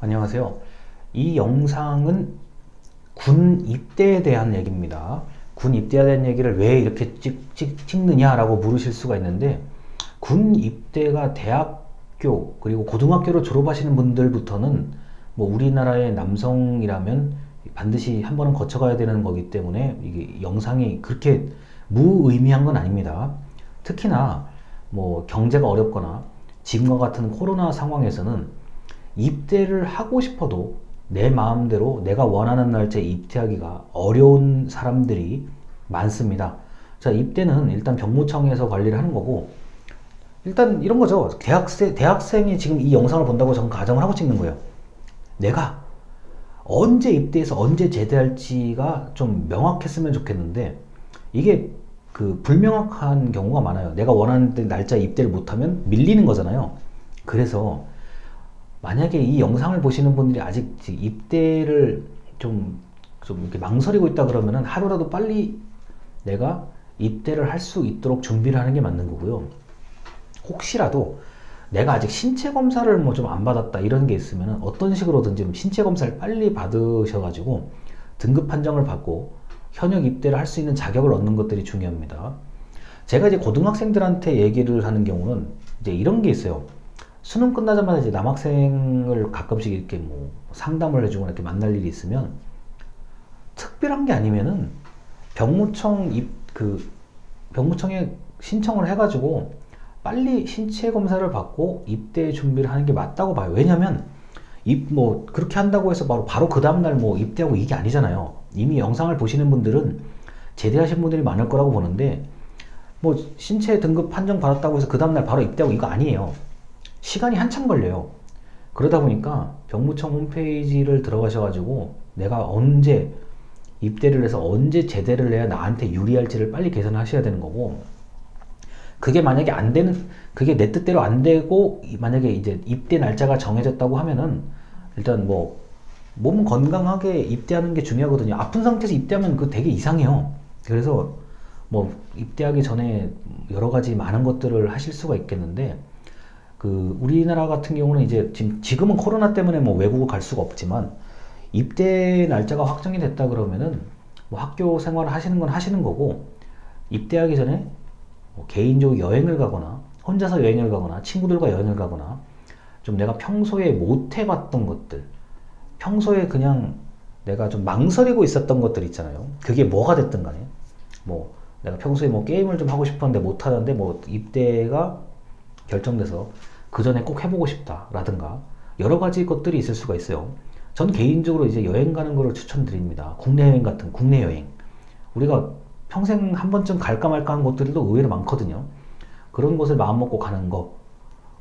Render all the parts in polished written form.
안녕하세요. 이 영상은 군 입대에 대한 얘기입니다. 군 입대에 대한 얘기를 왜 이렇게 찍느냐라고 물으실 수가 있는데, 군 입대가 대학교 그리고 고등학교를 졸업하시는 분들부터는 뭐 우리나라의 남성이라면 반드시 한 번은 거쳐가야 되는 거기 때문에 이게 영상이 그렇게 무의미한 건 아닙니다. 특히나 뭐 경제가 어렵거나 지금과 같은 코로나 상황에서는 입대를 하고 싶어도 내 마음대로 내가 원하는 날짜에 입대하기가 어려운 사람들이 많습니다. 자, 입대는 일단 병무청에서 관리를 하는 거고, 일단 이런 거죠. 대학생이 지금 이 영상을 본다고 저는 가정을 하고 찍는 거예요. 내가 언제 입대해서 언제 제대할지가 좀 명확했으면 좋겠는데, 이게 그 불명확한 경우가 많아요. 내가 원하는 날짜에 입대를 못하면 밀리는 거잖아요. 그래서 만약에 이 영상을 보시는 분들이 아직 입대를 좀 이렇게 망설이고 있다 그러면은 하루라도 빨리 내가 입대를 할 수 있도록 준비를 하는 게 맞는 거고요. 혹시라도 내가 아직 신체 검사를 뭐 좀 안 받았다 이런 게 있으면은 어떤 식으로든지 좀 신체 검사를 빨리 받으셔가지고 등급 판정을 받고 현역 입대를 할 수 있는 자격을 얻는 것들이 중요합니다. 제가 이제 고등학생들한테 얘기를 하는 경우는 이제 이런 게 있어요. 수능 끝나자마자 이제 남학생을 가끔씩 이렇게 뭐 상담을 해주거나 이렇게 만날 일이 있으면, 특별한 게 아니면은 병무청에 신청을 해가지고 빨리 신체 검사를 받고 입대 준비를 하는 게 맞다고 봐요. 왜냐면 뭐 그렇게 한다고 해서 바로 그 다음날 뭐 입대하고 이게 아니잖아요. 이미 영상을 보시는 분들은 제대하신 분들이 많을 거라고 보는데, 뭐 신체 등급 판정 받았다고 해서 그 다음날 바로 입대하고 이거 아니에요. 시간이 한참 걸려요. 그러다 보니까 병무청 홈페이지를 들어가셔가지고 내가 언제 입대를 해서 언제 제대를 해야 나한테 유리할지를 빨리 계산하셔야 되는 거고, 그게 만약에 안 되는, 그게 내 뜻대로 안 되고 만약에 이제 입대 날짜가 정해졌다고 하면은 일단 뭐 몸 건강하게 입대하는 게 중요하거든요. 아픈 상태에서 입대하면 그거 되게 이상해요. 그래서 뭐 입대하기 전에 여러 가지 많은 것들을 하실 수가 있겠는데, 그 우리나라 같은 경우는 이제 지금은 코로나 때문에 뭐 외국을 갈 수가 없지만, 입대 날짜가 확정이 됐다 그러면은 뭐 학교 생활을 하시는 건 하시는 거고, 입대하기 전에 뭐 개인적으로 여행을 가거나 혼자서 여행을 가거나 친구들과 여행을 가거나 좀 내가 평소에 못 해봤던 것들, 평소에 그냥 내가 좀 망설이고 있었던 것들 있잖아요. 그게 뭐가 됐든 간에 뭐 내가 평소에 뭐 게임을 좀 하고 싶었는데 못 하는데 뭐 입대가 결정돼서 그 전에 꼭 해보고 싶다라든가 여러 가지 것들이 있을 수가 있어요. 전 개인적으로 이제 여행 가는 거를 추천드립니다. 국내 여행. 우리가 평생 한 번쯤 갈까 말까 한 곳들도 의외로 많거든요. 그런 곳을 마음 먹고 가는 거.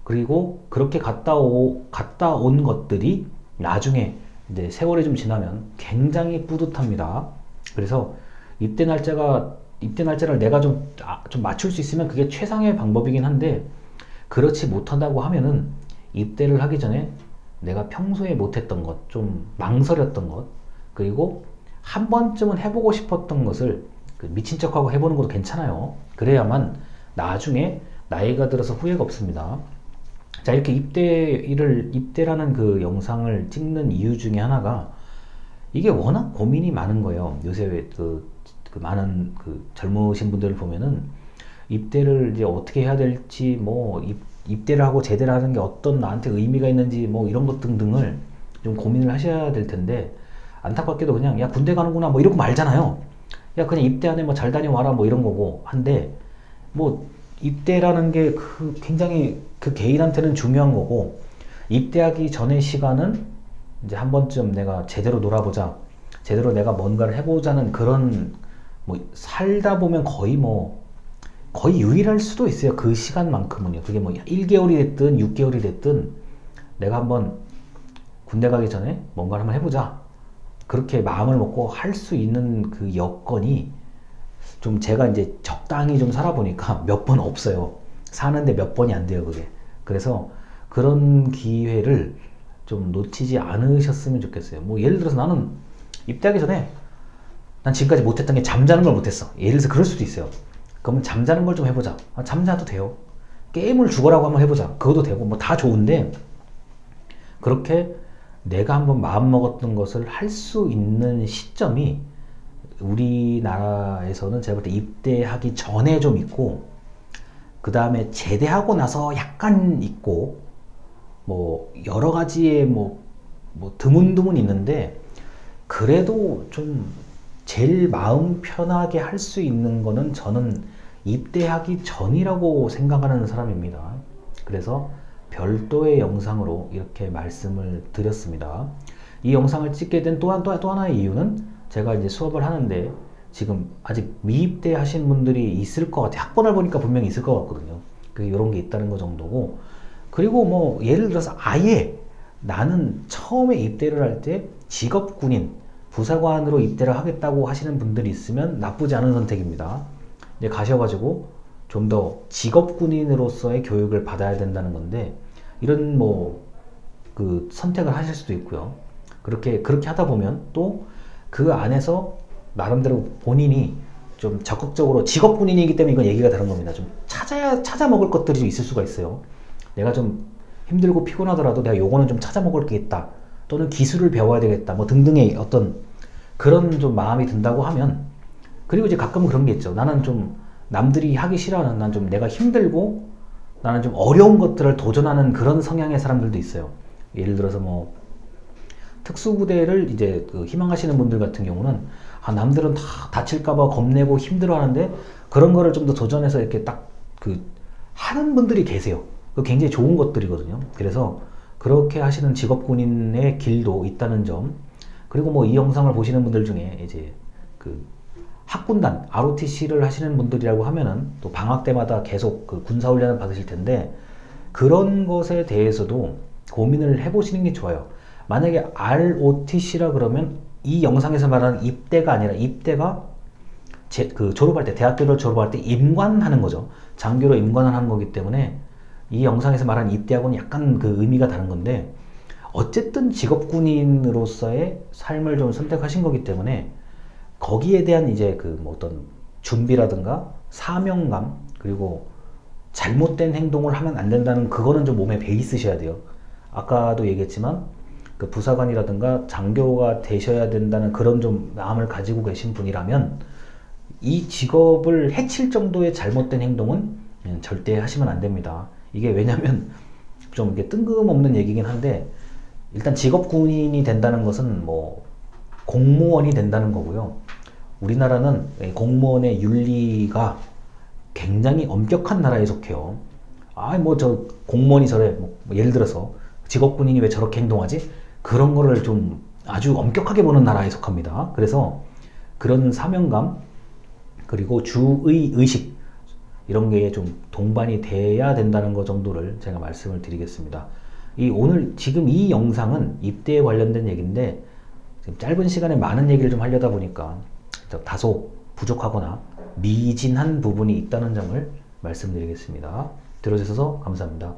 그리고 그렇게 갔다 온 것들이 나중에 이제 세월이 좀 지나면 굉장히 뿌듯합니다. 그래서 입대 날짜를 내가 좀 맞출 수 있으면 그게 최상의 방법이긴 한데, 그렇지 못한다고 하면은 입대를 하기 전에 내가 평소에 못했던 것, 좀 망설였던 것, 그리고 한 번쯤은 해보고 싶었던 것을 미친 척하고 해보는 것도 괜찮아요. 그래야만 나중에 나이가 들어서 후회가 없습니다. 자, 이렇게 입대라는 그 영상을 찍는 이유 중에 하나가, 이게 워낙 고민이 많은 거예요. 요새 그 많은 그 젊으신 분들을 보면은 입대를 이제 어떻게 해야 될지, 뭐 입대를 하고 제대를 하는 게 어떤 나한테 의미가 있는지 뭐 이런 것 등등을 좀 고민을 하셔야 될 텐데, 안타깝게도 그냥 야 군대 가는구나 뭐 이러고 말잖아요. 야 그냥 입대하네 뭐 잘 다녀와라 뭐 이런 거고 한데, 뭐 입대라는 게 굉장히 그 개인한테는 중요한 거고, 입대하기 전의 시간은 이제 한 번쯤 내가 제대로 놀아보자, 제대로 내가 뭔가를 해보자는 그런, 뭐 살다 보면 거의 유일할 수도 있어요. 그 시간만큼은요. 그게 뭐 1개월이 됐든 6개월이 됐든 내가 한번 군대 가기 전에 뭔가를 한번 해보자, 그렇게 마음을 먹고 할 수 있는 그 여건이 좀 제가 이제 적당히 좀 살아보니까 몇 번 없어요. 사는데 몇 번이 안 돼요, 그게. 그래서 그런 기회를 좀 놓치지 않으셨으면 좋겠어요. 뭐 예를 들어서 나는 입대하기 전에 난 지금까지 못했던 게 잠자는 걸 못했어. 예를 들어서 그럴 수도 있어요. 그러면 잠자는 걸 좀 해보자. 잠자도 돼요. 게임을 죽어라고 한번 해보자. 그것도 되고 뭐 다 좋은데, 그렇게 내가 한번 마음먹었던 것을 할 수 있는 시점이 우리나라에서는 제가 볼 때 입대하기 전에 좀 있고, 그 다음에 제대하고 나서 약간 있고, 뭐 여러 가지의 뭐 드문드문 있는데, 그래도 좀 제일 마음 편하게 할 수 있는 거는 저는 입대하기 전이라고 생각하는 사람입니다. 그래서 별도의 영상으로 이렇게 말씀을 드렸습니다. 이 영상을 찍게 된 또 하나의 이유는, 제가 이제 수업을 하는데 지금 아직 미입대 하신 분들이 있을 것 같아요. 학번을 보니까 분명히 있을 것 같거든요. 이런 게 있다는 거 정도고, 그리고 뭐 예를 들어서 아예 나는 처음에 입대를 할 때 직업군인, 부사관으로 입대를 하겠다고 하시는 분들이 있으면 나쁘지 않은 선택입니다. 이제 가셔가지고 좀 더 직업군인으로서의 교육을 받아야 된다는 건데, 이런 그 선택을 하실 수도 있고요. 그렇게 하다 보면 또 그 안에서 나름대로 본인이 좀 적극적으로, 직업군인이기 때문에 이건 얘기가 다른 겁니다. 좀 찾아 먹을 것들이 좀 있을 수가 있어요. 내가 좀 힘들고 피곤하더라도 내가 요거는 좀 찾아 먹을 게 있다, 또는 기술을 배워야 되겠다, 뭐 등등의 어떤 그런 좀 마음이 든다고 하면, 그리고 이제 가끔 그런 게 있죠. 나는 좀 남들이 하기 싫어하는, 난 좀 내가 힘들고 나는 좀 어려운 것들을 도전하는 그런 성향의 사람들도 있어요. 예를 들어서 뭐 특수부대를 이제 희망하시는 분들 같은 경우는, 남들은 다 다칠까봐 겁내고 힘들어하는데 그런 거를 좀 더 도전해서 이렇게 딱 하는 분들이 계세요. 굉장히 좋은 것들이거든요. 그래서 그렇게 하시는 직업군인의 길도 있다는 점, 그리고 뭐 이 영상을 보시는 분들 중에 이제 학군단, ROTC를 하시는 분들이라고 하면은 또 방학 때마다 계속 군사훈련을 받으실 텐데, 그런 것에 대해서도 고민을 해보시는 게 좋아요. 만약에 ROTC라 그러면 이 영상에서 말하는 입대가 아니라, 입대가 졸업할 때, 대학교를 졸업할 때 임관하는 거죠. 장교로 임관을 하는 거기 때문에 이 영상에서 말하는 입대하고는 약간 의미가 다른 건데, 어쨌든 직업군인으로서의 삶을 좀 선택하신 거기 때문에 거기에 대한 이제 어떤 준비라든가 사명감, 그리고 잘못된 행동을 하면 안 된다는, 그거는 좀 몸에 배 있으셔야 돼요. 아까도 얘기했지만 부사관이라든가 장교가 되셔야 된다는 그런 좀 마음을 가지고 계신 분이라면, 이 직업을 해칠 정도의 잘못된 행동은 절대 하시면 안 됩니다. 이게 왜냐면 좀 이게 뜬금없는 얘기긴 한데, 일단 직업군인이 된다는 것은 뭐 공무원이 된다는 거고요. 우리나라는 공무원의 윤리가 굉장히 엄격한 나라에 속해요. 저 공무원이 저래, 예를 들어서 직업군인이 왜 저렇게 행동하지? 그런 거를 좀 아주 엄격하게 보는 나라에 속합니다. 그래서 그런 사명감, 그리고 주의 의식, 이런 게 좀 동반이 돼야 된다는 것 정도를 제가 말씀을 드리겠습니다. 지금 이 영상은 입대에 관련된 얘기인데, 지금 짧은 시간에 많은 얘기를 좀 하려다 보니까 다소 부족하거나 미진한 부분이 있다는 점을 말씀드리겠습니다. 들어주셔서 감사합니다.